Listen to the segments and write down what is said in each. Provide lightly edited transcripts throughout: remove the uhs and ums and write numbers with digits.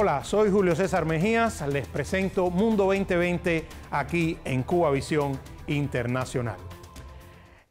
Hola, soy Julio César Mejías, les presento Mundo 2020 aquí en Cubavisión Internacional.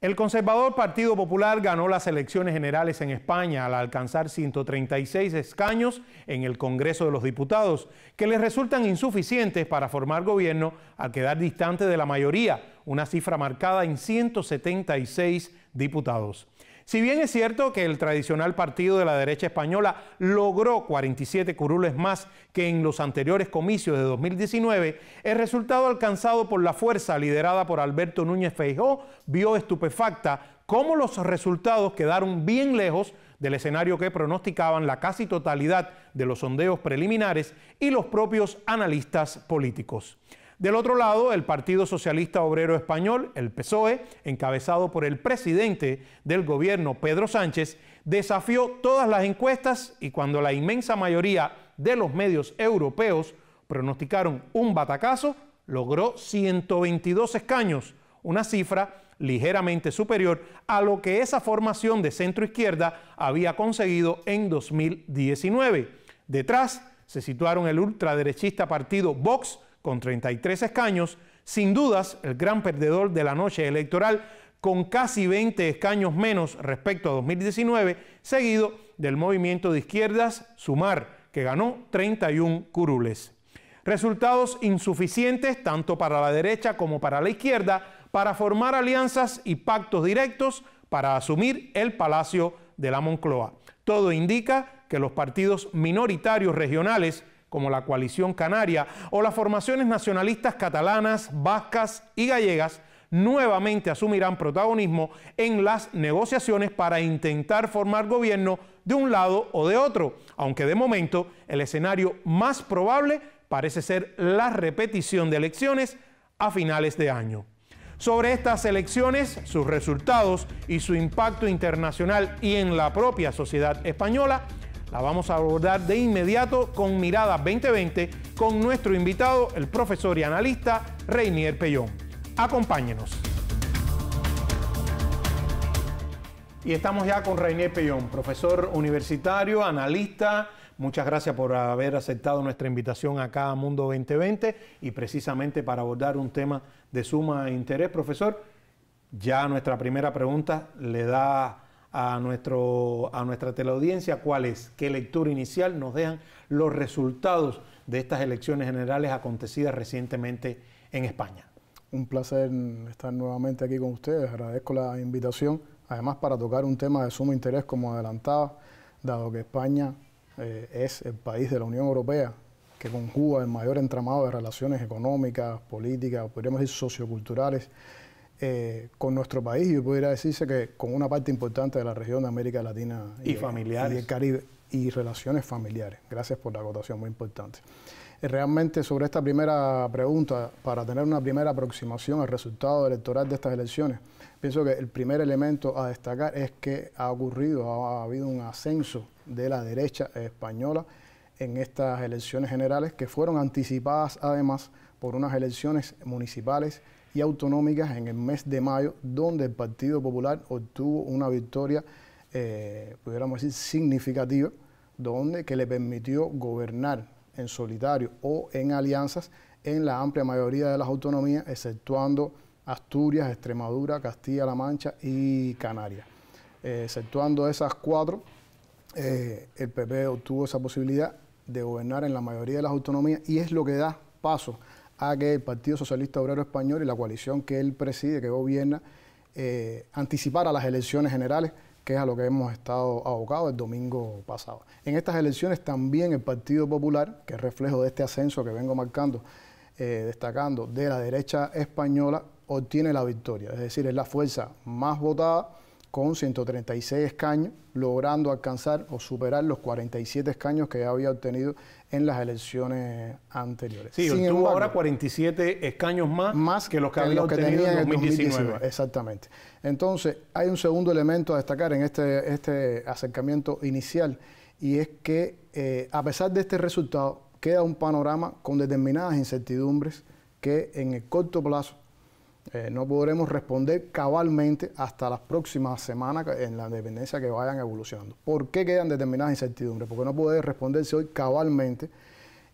El conservador Partido Popular ganó las elecciones generales en España al alcanzar 136 escaños en el Congreso de los Diputados, que les resultan insuficientes para formar gobierno al quedar distante de la mayoría, una cifra marcada en 176 diputados. Si bien es cierto que el tradicional partido de la derecha española logró 47 curules más que en los anteriores comicios de 2019, el resultado alcanzado por la fuerza liderada por Alberto Núñez Feijóo vio estupefacta cómo los resultados quedaron bien lejos del escenario que pronosticaban la casi totalidad de los sondeos preliminares y los propios analistas políticos. Del otro lado, el Partido Socialista Obrero Español, el PSOE, encabezado por el presidente del gobierno, Pedro Sánchez, desafió todas las encuestas y cuando la inmensa mayoría de los medios europeos pronosticaron un batacazo, logró 122 escaños, una cifra ligeramente superior a lo que esa formación de centro-izquierda había conseguido en 2019. Detrás se situaron el ultraderechista partido Vox, con 33 escaños, sin dudas el gran perdedor de la noche electoral, con casi 20 escaños menos respecto a 2019, seguido del movimiento de izquierdas Sumar, que ganó 31 curules. Resultados insuficientes tanto para la derecha como para la izquierda para formar alianzas y pactos directos para asumir el Palacio de la Moncloa. Todo indica que los partidos minoritarios regionales como la Coalición Canaria o las formaciones nacionalistas catalanas, vascas y gallegas, nuevamente asumirán protagonismo en las negociaciones para intentar formar gobierno de un lado o de otro, aunque de momento el escenario más probable parece ser la repetición de elecciones a finales de año. Sobre estas elecciones, sus resultados y su impacto internacional y en la propia sociedad española, la vamos a abordar de inmediato con Mirada 2020 con nuestro invitado, el profesor y analista Reinier Pellón. Acompáñenos. Y estamos ya con Reinier Pellón, profesor universitario, analista. Muchas gracias por haber aceptado nuestra invitación acá a Mundo 2020 y precisamente para abordar un tema de suma interés. Profesor, ya nuestra primera pregunta le da a nuestra teleaudiencia cuál es, qué lectura inicial nos dejan los resultados de estas elecciones generales acontecidas recientemente en España. Un placer estar nuevamente aquí con ustedes, agradezco la invitación, además para tocar un tema de sumo interés como adelantaba, dado que España es el país de la Unión Europea que conjuga el mayor entramado de relaciones económicas, políticas, podríamos decir socioculturales, con nuestro país, y pudiera decirse que con una parte importante de la región de América Latina y el Caribe, y relaciones familiares. Gracias por la acotación, muy importante. Realmente sobre esta primera pregunta, para tener una primera aproximación al resultado electoral de estas elecciones, pienso que el primer elemento a destacar es que ha habido un ascenso de la derecha española en estas elecciones generales que fueron anticipadas además por unas elecciones municipales y autonómicas en el mes de mayo, donde el Partido Popular obtuvo una victoria, pudiéramos decir, significativa, que le permitió gobernar en solitario o en alianzas en la amplia mayoría de las autonomías, exceptuando Asturias, Extremadura, Castilla-La Mancha y Canarias. Exceptuando esas cuatro, el PP obtuvo esa posibilidad de gobernar en la mayoría de las autonomías y es lo que da paso a que el Partido Socialista Obrero Español y la coalición que él preside, que gobierna, anticipara las elecciones generales, que es a lo que hemos estado abocados el domingo pasado. En estas elecciones también el Partido Popular, que es reflejo de este ascenso que vengo marcando, destacando de la derecha española, obtiene la victoria, es decir, es la fuerza más votada con 136 escaños, logrando alcanzar o superar los 47 escaños que ya había obtenido en las elecciones anteriores. Sí, obtuvo ahora 47 escaños más que los que había obtenido en 2019. Exactamente. Entonces, hay un segundo elemento a destacar en este acercamiento inicial, y es que a pesar de este resultado, queda un panorama con determinadas incertidumbres que en el corto plazo no podremos responder cabalmente hasta las próximas semanas en la dependencia que vayan evolucionando. ¿Por qué quedan determinadas incertidumbres? Porque no puede responderse hoy cabalmente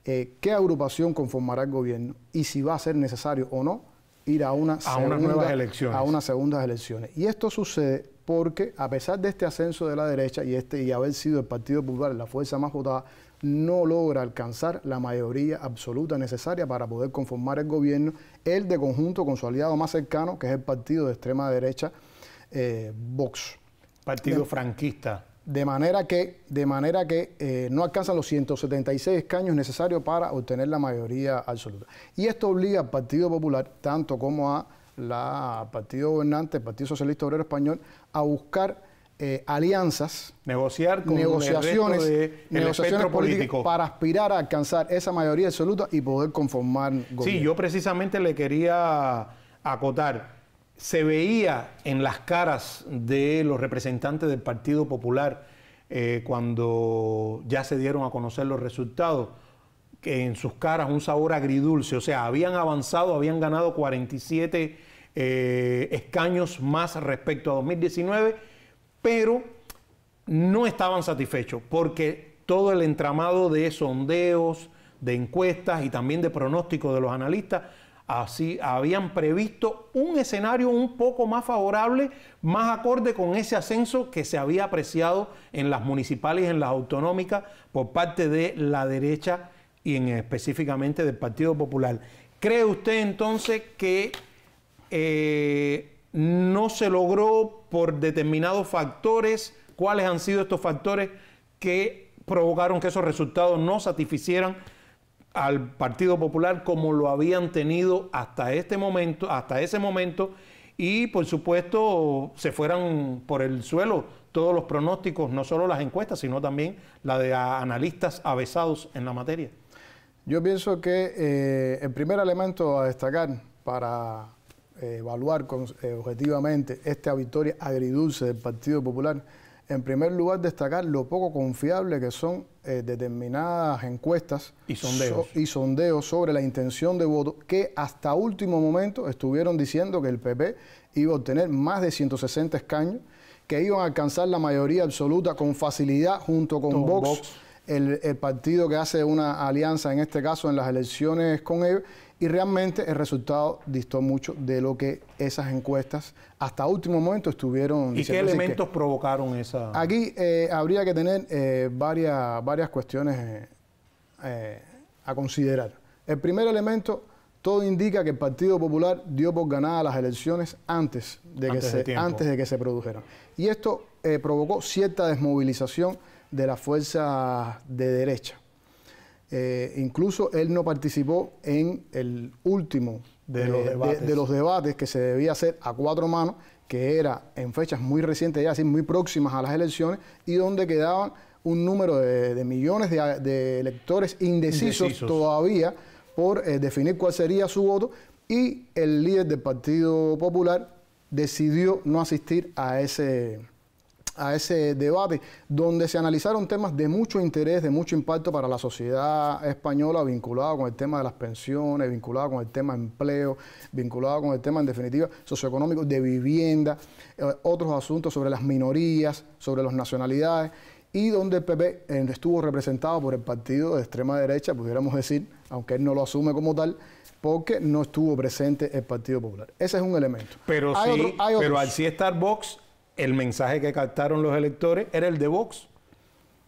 qué agrupación conformará el gobierno y si va a ser necesario o no ir a unas nuevas elecciones. A unas segundas elecciones. Y esto sucede porque, a pesar de este ascenso de la derecha y haber sido el Partido Popular la fuerza más votada, no logra alcanzar la mayoría absoluta necesaria para poder conformar el gobierno, él de conjunto con su aliado más cercano, que es el partido de extrema derecha, Vox. Partido franquista. De manera que no alcanzan los 176 escaños necesarios para obtener la mayoría absoluta. Y esto obliga al Partido Popular, tanto como al partido gobernante, el Partido Socialista Obrero Español, a buscar alianzas, negociaciones políticas para aspirar a alcanzar esa mayoría absoluta y poder conformar gobierno. Sí, yo precisamente le quería acotar. Se veía en las caras de los representantes del Partido Popular cuando ya se dieron a conocer los resultados, que en sus caras un sabor agridulce. O sea, habían avanzado, habían ganado 47 escaños más respecto a 2019, pero no estaban satisfechos porque todo el entramado de sondeos, de encuestas y también de pronósticos de los analistas así habían previsto un escenario un poco más favorable, más acorde con ese ascenso que se había apreciado en las municipales y en las autonómicas por parte de la derecha y específicamente del Partido Popular. ¿Cree usted entonces que no se logró por determinados factores? ¿Cuáles han sido estos factores que provocaron que esos resultados no satisficieran al Partido Popular como lo habían tenido hasta ese momento, y por supuesto se fueran por el suelo todos los pronósticos, no solo las encuestas, sino también la de analistas avesados en la materia? Yo pienso que el primer elemento a destacar para evaluar objetivamente esta victoria agridulce del Partido Popular, en primer lugar destacar lo poco confiable que son determinadas encuestas y sondeos sobre la intención de voto, que hasta último momento estuvieron diciendo que el PP iba a obtener más de 160 escaños, que iban a alcanzar la mayoría absoluta con facilidad junto con Vox, el partido que hace una alianza en este caso en las elecciones con ellos, y realmente el resultado distó mucho de lo que esas encuestas hasta último momento estuvieron diciendo. ¿Y qué elementos provocaron esa...? Aquí habría que tener varias cuestiones a considerar. El primer elemento, todo indica que el Partido Popular dio por ganadas las elecciones antes de que se produjeran. Y esto provocó cierta desmovilización de las fuerzas de derecha. Incluso él no participó en el último de los debates que se debía hacer a cuatro manos, que era en fechas muy recientes, ya así muy próximas a las elecciones, y donde quedaban un número de millones de electores indecisos todavía por definir cuál sería su voto, y el líder del Partido Popular decidió no asistir a ese debate, donde se analizaron temas de mucho interés, de mucho impacto para la sociedad española, vinculado con el tema de las pensiones, vinculado con el tema de empleo, vinculado con el tema, en definitiva, socioeconómico, de vivienda, otros asuntos sobre las minorías, sobre las nacionalidades, y donde el PP estuvo representado por el partido de extrema derecha, pudiéramos decir, aunque él no lo asume como tal, porque no estuvo presente el Partido Popular. Ese es un elemento. Pero al sí estar Vox, el mensaje que captaron los electores era el de Vox,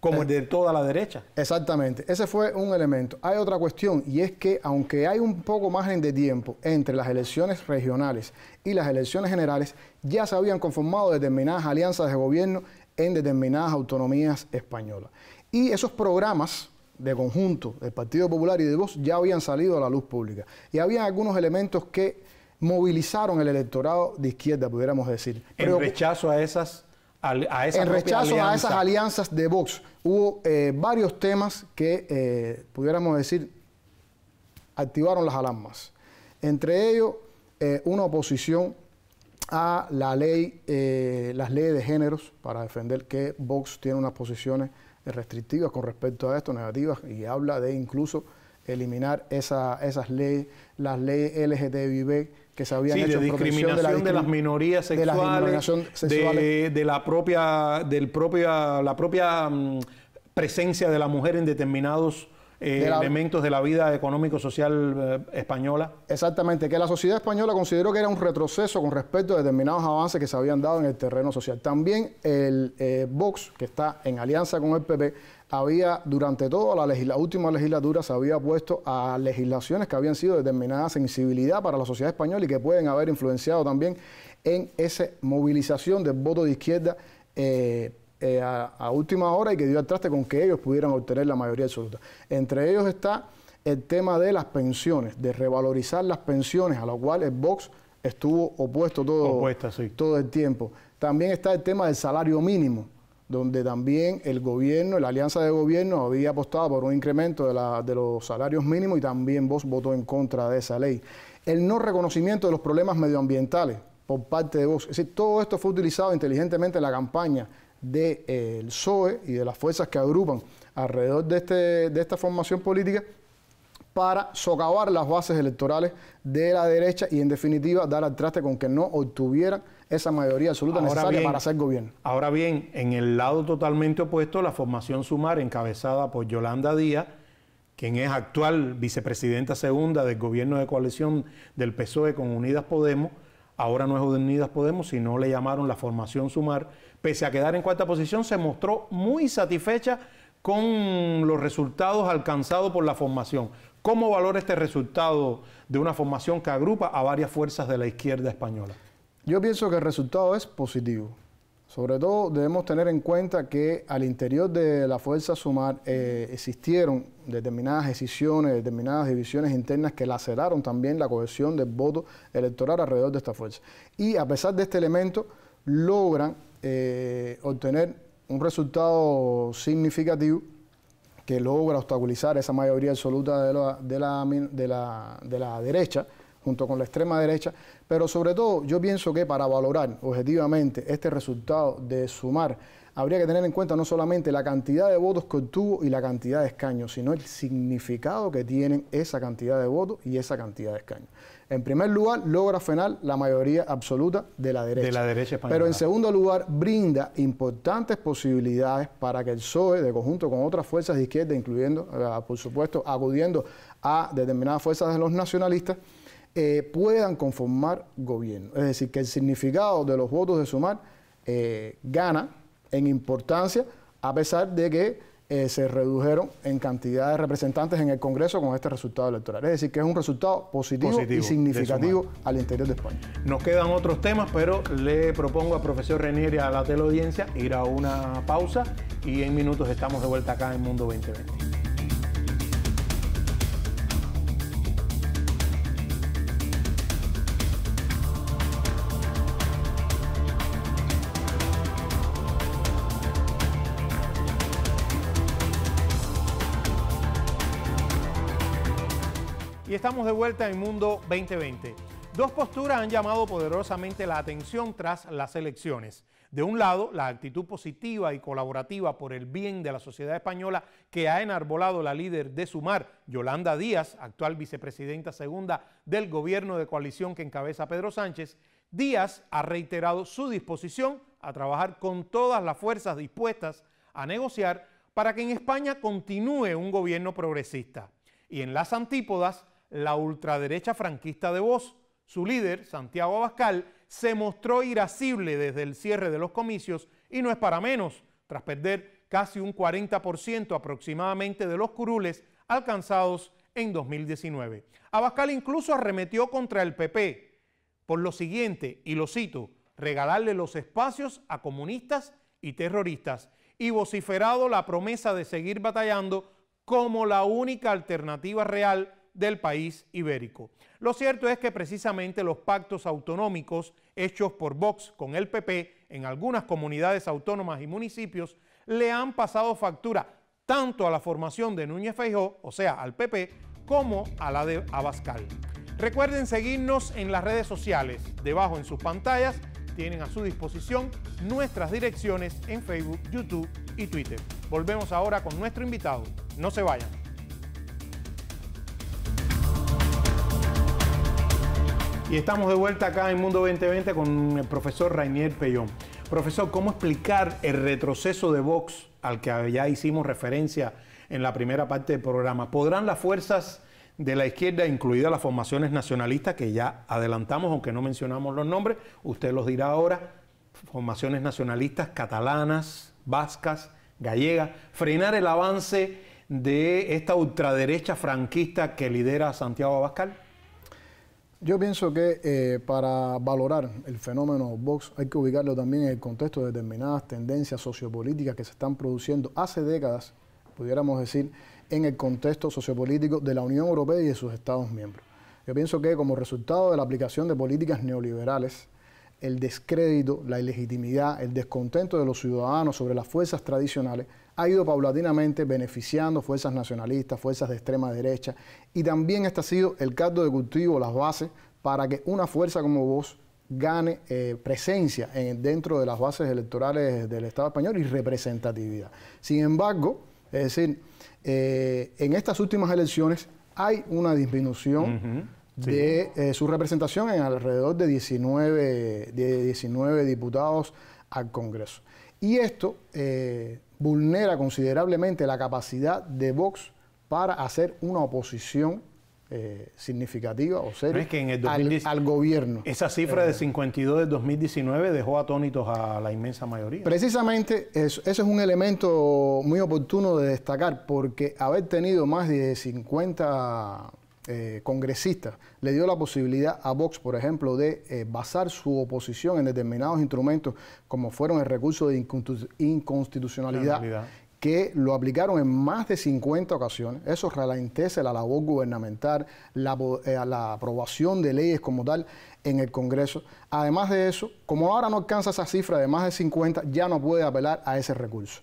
como el de toda la derecha. Exactamente, ese fue un elemento. Hay otra cuestión, y es que aunque hay un poco margen de tiempo entre las elecciones regionales y las elecciones generales, ya se habían conformado determinadas alianzas de gobierno en determinadas autonomías españolas. Y esos programas de conjunto del Partido Popular y de Vox ya habían salido a la luz pública. Y había algunos elementos que movilizaron el electorado de izquierda, pudiéramos decir. En rechazo a esas alianzas de Vox. Hubo varios temas que, pudiéramos decir, activaron las alarmas. Entre ellos, una oposición a las leyes de géneros, para defender que Vox tiene unas posiciones restrictivas con respecto a esto, negativas, y habla de incluso eliminar esas leyes, las leyes LGTBI que se habían hecho de en discriminación de las minorías sexuales, de la propia presencia de la mujer en determinados elementos de la vida económico-social española. Exactamente, que la sociedad española consideró que era un retroceso con respecto a determinados avances que se habían dado en el terreno social. También el Vox, que está en alianza con el PP, había durante toda la última legislatura se había opuesto a legislaciones que habían sido de determinada sensibilidad para la sociedad española y que pueden haber influenciado también en esa movilización del voto de izquierda a última hora y que dio al traste con que ellos pudieran obtener la mayoría absoluta. Entre ellos está el tema de las pensiones, de revalorizar las pensiones, a lo cual el Vox estuvo opuesto todo el tiempo. También está el tema del salario mínimo, donde también el gobierno, la alianza de gobierno había apostado por un incremento de los salarios mínimos y también Vox votó en contra de esa ley. El no reconocimiento de los problemas medioambientales por parte de Vox. Es decir, todo esto fue utilizado inteligentemente en la campaña del PSOE y de las fuerzas que agrupan alrededor de esta formación política para socavar las bases electorales de la derecha y en definitiva dar al traste con que no obtuvieran esa mayoría absoluta necesaria para hacer gobierno. Ahora bien, en el lado totalmente opuesto, la formación Sumar, encabezada por Yolanda Díaz, quien es actual vicepresidenta segunda del gobierno de coalición del PSOE con Unidas Podemos, ahora no es Unidas Podemos, sino le llamaron la formación Sumar, pese a quedar en cuarta posición, se mostró muy satisfecha con los resultados alcanzados por la formación. ¿Cómo valora este resultado de una formación que agrupa a varias fuerzas de la izquierda española? Yo pienso que el resultado es positivo. Sobre todo debemos tener en cuenta que al interior de la Fuerza Sumar existieron determinadas decisiones, determinadas divisiones internas que laceraron también la cohesión del voto electoral alrededor de esta fuerza. Y a pesar de este elemento, logran obtener un resultado significativo que logra obstaculizar esa mayoría absoluta de la derecha, junto con la extrema derecha, pero sobre todo yo pienso que para valorar objetivamente este resultado de Sumar, habría que tener en cuenta no solamente la cantidad de votos que obtuvo y la cantidad de escaños, sino el significado que tienen esa cantidad de votos y esa cantidad de escaños. En primer lugar, logra frenar la mayoría absoluta de la derecha. De la derecha española. Pero en segundo lugar, brinda importantes posibilidades para que el PSOE, de conjunto con otras fuerzas de izquierda, incluyendo, por supuesto, acudiendo a determinadas fuerzas de los nacionalistas, puedan conformar gobierno. Es decir, que el significado de los votos de Sumar gana en importancia, a pesar de que se redujeron en cantidad de representantes en el Congreso con este resultado electoral. Es decir, que es un resultado positivo y significativo al interior de España. Nos quedan otros temas, pero le propongo al profesor Rainier y a la teleaudiencia ir a una pausa y en minutos estamos de vuelta acá en Mundo 2020. Y estamos de vuelta en Mundo 2020. Dos posturas han llamado poderosamente la atención tras las elecciones. De un lado, la actitud positiva y colaborativa por el bien de la sociedad española que ha enarbolado la líder de Sumar, Yolanda Díaz, actual vicepresidenta segunda del gobierno de coalición que encabeza Pedro Sánchez. Díaz ha reiterado su disposición a trabajar con todas las fuerzas dispuestas a negociar para que en España continúe un gobierno progresista. Y en las antípodas, la ultraderecha franquista de Vox, su líder, Santiago Abascal, se mostró irascible desde el cierre de los comicios y no es para menos, tras perder casi un 40% aproximadamente de los curules alcanzados en 2019. Abascal incluso arremetió contra el PP por lo siguiente, y lo cito, regalarle los espacios a comunistas y terroristas, y vociferado la promesa de seguir batallando como la única alternativa real del país ibérico. Lo cierto es que precisamente los pactos autonómicos hechos por Vox con el PP en algunas comunidades autónomas y municipios le han pasado factura tanto a la formación de Núñez Feijóo, o sea, al PP, como a la de Abascal. Recuerden seguirnos en las redes sociales. Debajo en sus pantallas tienen a su disposición nuestras direcciones en Facebook, YouTube y Twitter. Volvemos ahora con nuestro invitado. No se vayan. Y estamos de vuelta acá en Mundo 2020 con el profesor Rainier Pellón. Profesor, ¿cómo explicar el retroceso de Vox al que ya hicimos referencia en la primera parte del programa. ¿Podrán las fuerzas de la izquierda, incluidas las formaciones nacionalistas, que ya adelantamos, aunque no mencionamos los nombres, usted los dirá ahora, formaciones nacionalistas catalanas, vascas, gallegas, frenar el avance de esta ultraderecha franquista que lidera Santiago Abascal? Yo pienso que para valorar el fenómeno Vox hay que ubicarlo también en el contexto de determinadas tendencias sociopolíticas que se están produciendo hace décadas, pudiéramos decir, en el contexto sociopolítico de la Unión Europea y de sus Estados miembros. Yo pienso que como resultado de la aplicación de políticas neoliberales, el descrédito, la ilegitimidad, el descontento de los ciudadanos sobre las fuerzas tradicionales ha ido paulatinamente beneficiando fuerzas nacionalistas, fuerzas de extrema derecha, y también este ha sido el caldo de cultivo, las bases, para que una fuerza como Vox gane presencia dentro de las bases electorales del Estado español y representatividad. Sin embargo, es decir, en estas últimas elecciones hay una disminución de su representación en alrededor de 19 diputados al Congreso. Y esto vulnera considerablemente la capacidad de Vox para hacer una oposición significativa o seria al gobierno. Esa cifra de 52 de 2019 dejó atónitos a la inmensa mayoría. Precisamente ese es un elemento muy oportuno de destacar, porque haber tenido más de 50 congresistas le dio la posibilidad a Vox, por ejemplo, de basar su oposición en determinados instrumentos, como fueron el recurso de inconstitucionalidad, que lo aplicaron en más de 50 ocasiones. Eso ralentece la labor gubernamental, la aprobación de leyes como tal en el Congreso. Además de eso, como ahora no alcanza esa cifra de más de 50, ya no puede apelar a ese recurso.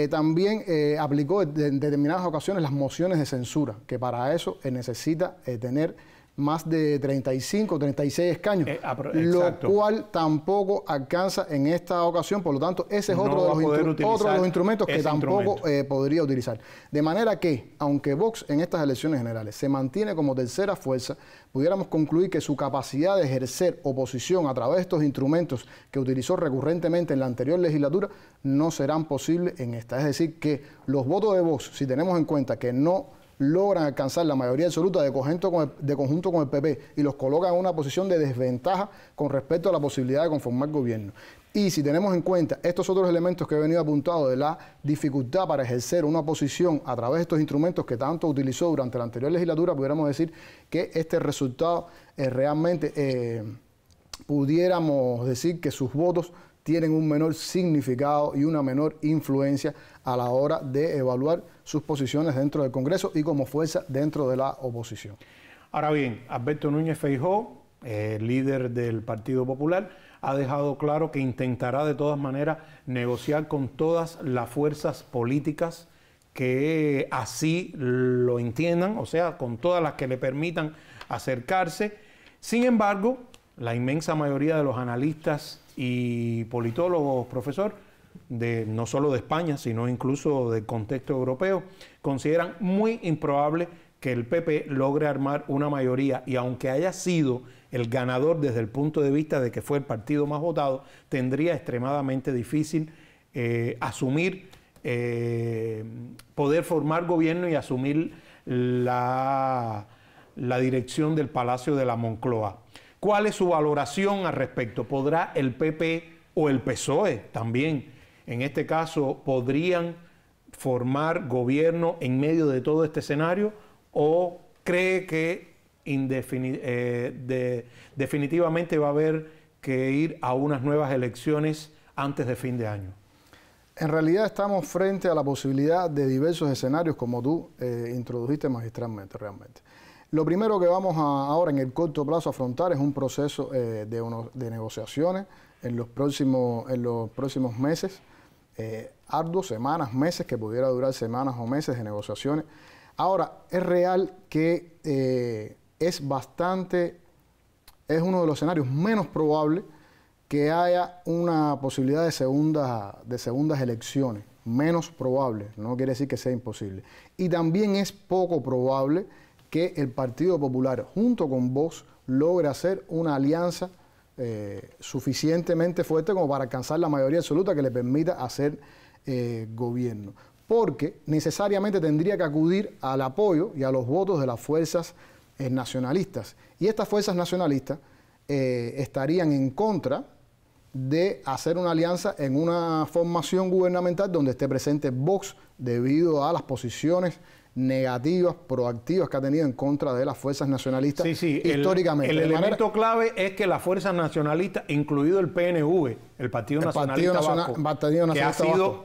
También aplicó en determinadas ocasiones las mociones de censura, que para eso necesita tener más de 35 o 36 escaños, lo cual tampoco alcanza en esta ocasión. Por lo tanto, ese es otro de los instrumentos que tampoco podría utilizar. De manera que, aunque Vox en estas elecciones generales se mantiene como tercera fuerza, pudiéramos concluir que su capacidad de ejercer oposición a través de estos instrumentos que utilizó recurrentemente en la anterior legislatura no serán posibles en esta. Es decir, que los votos de Vox, si tenemos en cuenta que no logran alcanzar la mayoría absoluta de conjunto con el PP y los colocan en una posición de desventaja con respecto a la posibilidad de conformar gobierno. Y si tenemos en cuenta estos otros elementos que he venido apuntado de la dificultad para ejercer una oposición a través de estos instrumentos que tanto utilizó durante la anterior legislatura, pudiéramos decir que este resultado realmente pudiéramos decir que sus votos tienen un menor significado y una menor influencia a la hora de evaluar sus posiciones dentro del Congreso y como fuerza dentro de la oposición. Ahora bien, Alberto Núñez Feijóo, líder del Partido Popular, ha dejado claro que intentará de todas maneras negociar con todas las fuerzas políticas que así lo entiendan, o sea, con todas las que le permitan acercarse. Sin embargo, la inmensa mayoría de los analistas y politólogos, profesor, no solo de España, sino incluso del contexto europeo, consideran muy improbable que el PP logre armar una mayoría, y aunque haya sido el ganador desde el punto de vista de que fue el partido más votado, tendría extremadamente difícil asumir, poder formar gobierno y asumir la dirección del Palacio de la Moncloa. ¿Cuál es su valoración al respecto? ¿Podrá el PP o el PSOE también, en este caso, podrían formar gobierno en medio de todo este escenario? ¿O cree que definitivamente va a haber que ir a unas nuevas elecciones antes de fin de año? En realidad estamos frente a la posibilidad de diversos escenarios, como tú introdujiste magistralmente realmente. Lo primero que vamos ahora en el corto plazo a afrontar es un proceso de negociaciones en los próximos meses, arduos, semanas, meses, que pudiera durar semanas o meses de negociaciones. Ahora, es real que es uno de los escenarios menos probables que haya una posibilidad de segundas elecciones, menos probable, no quiere decir que sea imposible. Y también es poco probable que el Partido Popular, junto con Vox, logre hacer una alianza suficientemente fuerte como para alcanzar la mayoría absoluta que le permita hacer gobierno. porque necesariamente tendría que acudir al apoyo y a los votos de las fuerzas nacionalistas. Y estas fuerzas nacionalistas estarían en contra de hacer una alianza en una formación gubernamental donde esté presente Vox, debido a las posiciones negativas, proactivas que ha tenido en contra de las fuerzas nacionalistas históricamente. El elemento clave es que las fuerzas nacionalistas, incluido el PNV, el Partido Nacionalista Vasco, que ha sido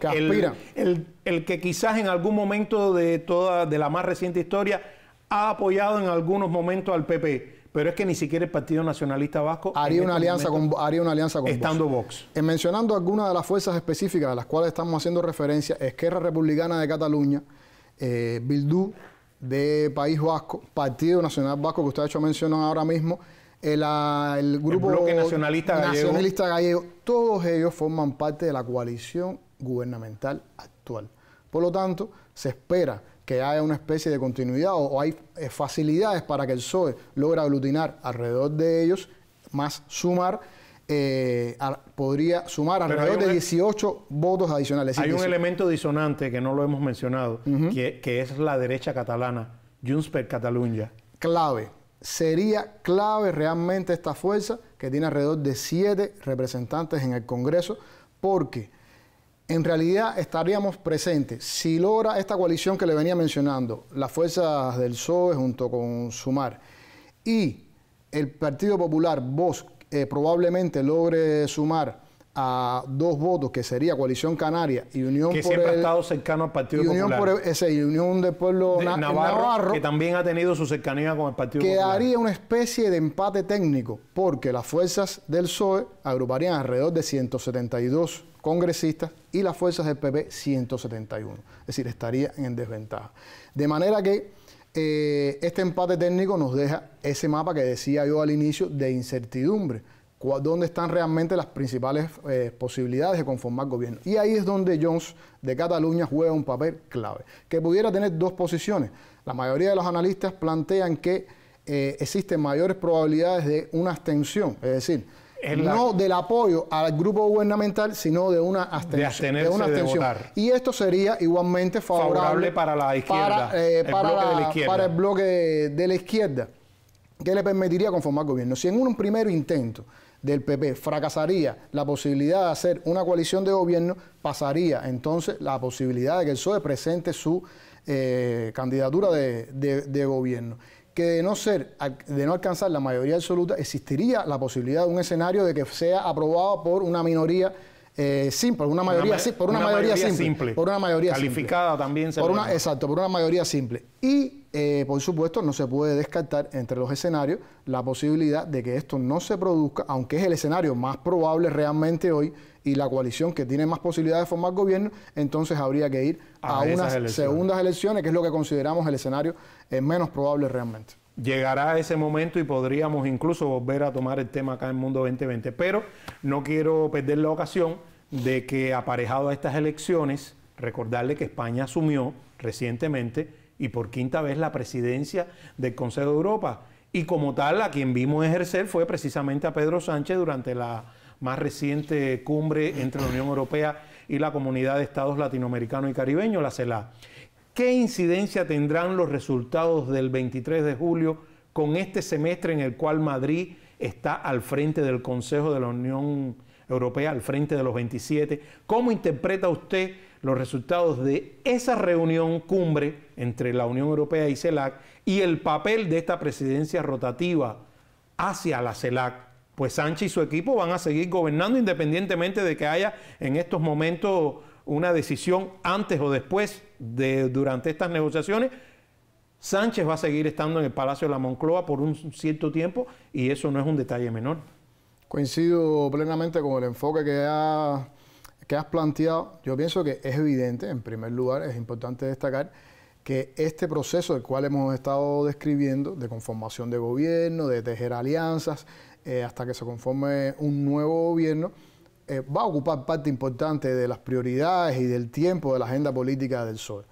el que quizás en algún momento de la más reciente historia ha apoyado en algunos momentos al PP, pero es que ni siquiera el Partido Nacionalista Vasco haría una alianza con estando Vox. Mencionando algunas de las fuerzas específicas a las cuales estamos haciendo referencia: Esquerra Republicana de Cataluña, Bildu de País Vasco, Partido Nacional Vasco, que usted ha hecho mención ahora mismo, el grupo Bloque Nacionalista Gallego, todos ellos forman parte de la coalición gubernamental actual. Por lo tanto, se espera que haya una especie de continuidad o hay facilidades para que el PSOE logre aglutinar alrededor de ellos, más sumar, podría sumar alrededor de 18 votos adicionales. Hay un elemento disonante que no lo hemos mencionado, que es la derecha catalana, Junts per Catalunya. Clave. Sería clave realmente esta fuerza, que tiene alrededor de 7 representantes en el Congreso, porque en realidad estaríamos presentes, si logra esta coalición que le venía mencionando, las fuerzas del PSOE junto con Sumar y el Partido Popular, Vox, probablemente logre sumar a 2 votos, que sería Coalición Canaria y Unión que siempre ha estado cercano al Partido Popular. Y Unión del Pueblo Navarro, que también ha tenido su cercanía con el Partido Popular. Quedaría una especie de empate técnico, porque las fuerzas del PSOE agruparían alrededor de 172 congresistas y las fuerzas del PP 171. Es decir, estaría en desventaja. De manera que este empate técnico nos deja ese mapa que decía yo al inicio de incertidumbre. ¿Dónde están realmente las principales posibilidades de conformar gobierno? Y ahí es donde Junts de Cataluña juega un papel clave, que pudiera tener 2 posiciones. La mayoría de los analistas plantean que existen mayores probabilidades de una abstención, es decir, no del apoyo al grupo gubernamental, sino de una abstención. De votar. Y esto sería igualmente favorable para la izquierda, para el bloque de la izquierda, que le permitiría conformar gobierno. Si en un primer intento del PP fracasaría la posibilidad de hacer una coalición de gobierno, pasaría entonces la posibilidad de que el PSOE presente su candidatura de gobierno. Que de no alcanzar la mayoría absoluta, existiría la posibilidad de un escenario de que sea aprobado por una minoría simple, por una mayoría simple. Calificada también. Exacto, por una mayoría simple. Y, por supuesto, no se puede descartar entre los escenarios la posibilidad de que esto no se produzca, aunque es el escenario más probable realmente hoy y la coalición que tiene más posibilidades de formar gobierno, entonces habría que ir a unas segundas elecciones, que es lo que consideramos el escenario menos probable realmente. Llegará ese momento y podríamos incluso volver a tomar el tema acá en Mundo 2020, pero no quiero perder la ocasión de que, aparejado a estas elecciones, recordarle que España asumió recientemente y por 5ª vez la presidencia del Consejo de Europa, y como tal a quien vimos ejercer fue precisamente a Pedro Sánchez durante la más reciente cumbre entre la Unión Europea y la Comunidad de Estados Latinoamericanos y Caribeños, la CELAC. ¿Qué incidencia tendrán los resultados del 23 de julio con este semestre en el cual Madrid está al frente del Consejo de la Unión Europea, al frente de los 27? ¿Cómo interpreta usted los resultados de esa reunión cumbre entre la Unión Europea y CELAC y el papel de esta presidencia rotativa hacia la CELAC? Pues Sánchez y su equipo van a seguir gobernando independientemente de que haya en estos momentos una decisión antes o después durante estas negociaciones. Sánchez va a seguir estando en el Palacio de la Moncloa por un cierto tiempo y eso no es un detalle menor. Coincido plenamente con el enfoque que has planteado. Yo pienso que es evidente, en primer lugar, es importante destacar que este proceso del cual hemos estado describiendo, de conformación de gobierno, de tejer alianzas, hasta que se conforme un nuevo gobierno, va a ocupar parte importante de las prioridades y del tiempo de la agenda política del PSOE.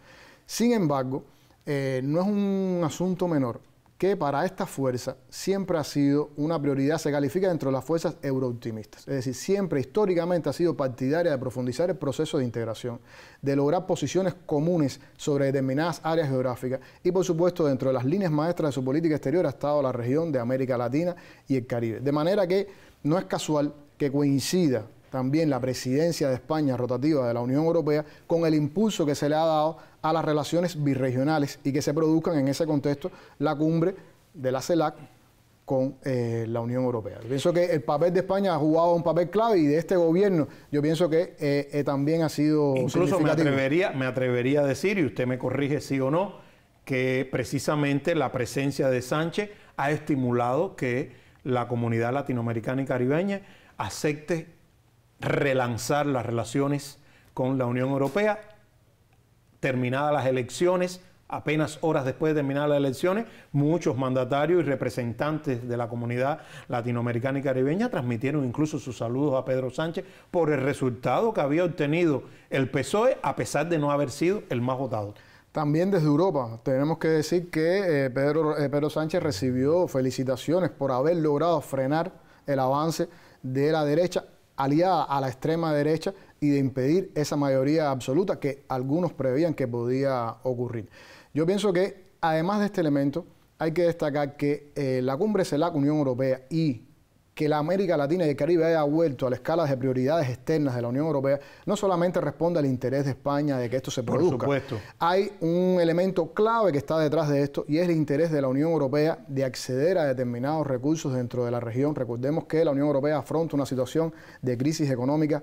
Sin embargo, no es un asunto menor que para esta fuerza siempre ha sido una prioridad, se califica dentro de las fuerzas eurooptimistas. Es decir, siempre históricamente ha sido partidaria de profundizar el proceso de integración, de lograr posiciones comunes sobre determinadas áreas geográficas y, por supuesto, dentro de las líneas maestras de su política exterior ha estado la región de América Latina y el Caribe. De manera que no es casual que coincida también la presidencia de España rotativa de la Unión Europea con el impulso que se le ha dado a las relaciones birregionales y que se produzcan en ese contexto la cumbre de la CELAC con la Unión Europea. Yo pienso que el papel de España ha jugado un papel clave y de este gobierno yo pienso que también ha sido incluso me atrevería a decir, y usted me corrige sí o no, que precisamente la presencia de Sánchez ha estimulado que la comunidad latinoamericana y caribeña acepte relanzar las relaciones con la Unión Europea. Terminadas las elecciones, apenas horas después de terminar las elecciones, muchos mandatarios y representantes de la comunidad latinoamericana y caribeña transmitieron incluso sus saludos a Pedro Sánchez por el resultado que había obtenido el PSOE, a pesar de no haber sido el más votado. También desde Europa tenemos que decir que Pedro Sánchez recibió felicitaciones por haber logrado frenar el avance de la derecha aliada a la extrema derecha y de impedir esa mayoría absoluta que algunos preveían que podía ocurrir. Yo pienso que, además de este elemento, hay que destacar que la cumbre CELAC Unión Europea y que la América Latina y el Caribe haya vuelto a la escala de prioridades externas de la Unión Europea, no solamente responde al interés de España de que esto se produzca. Por supuesto. Hay un elemento clave que está detrás de esto y es el interés de la Unión Europea de acceder a determinados recursos dentro de la región. Recordemos que la Unión Europea afronta una situación de crisis económica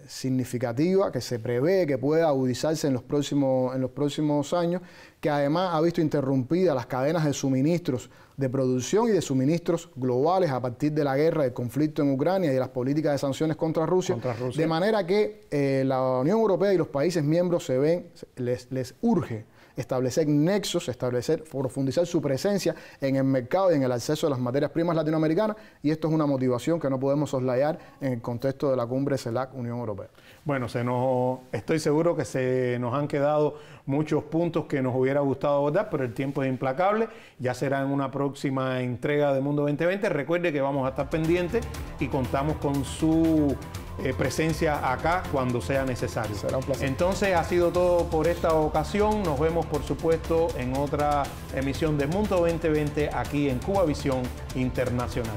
significativa que se prevé que pueda agudizarse en los próximos años, que además ha visto interrumpidas las cadenas de suministros de producción y de suministros globales a partir de la guerra, del conflicto en Ucrania y de las políticas de sanciones contra Rusia. De manera que la Unión Europea y los países miembros les urge establecer nexos, profundizar su presencia en el mercado y en el acceso a las materias primas latinoamericanas, y esto es una motivación que no podemos soslayar en el contexto de la cumbre CELAC Unión Europea. Bueno, estoy seguro que se nos han quedado muchos puntos que nos hubiera gustado abordar, pero el tiempo es implacable. Ya será en una próxima entrega de Mundo 2020. Recuerde que vamos a estar pendientes y contamos con su presencia acá cuando sea necesario. Será un placer. Entonces ha sido todo por esta ocasión. Nos vemos, por supuesto, en otra emisión de Mundo 2020 aquí en Cuba Visión Internacional.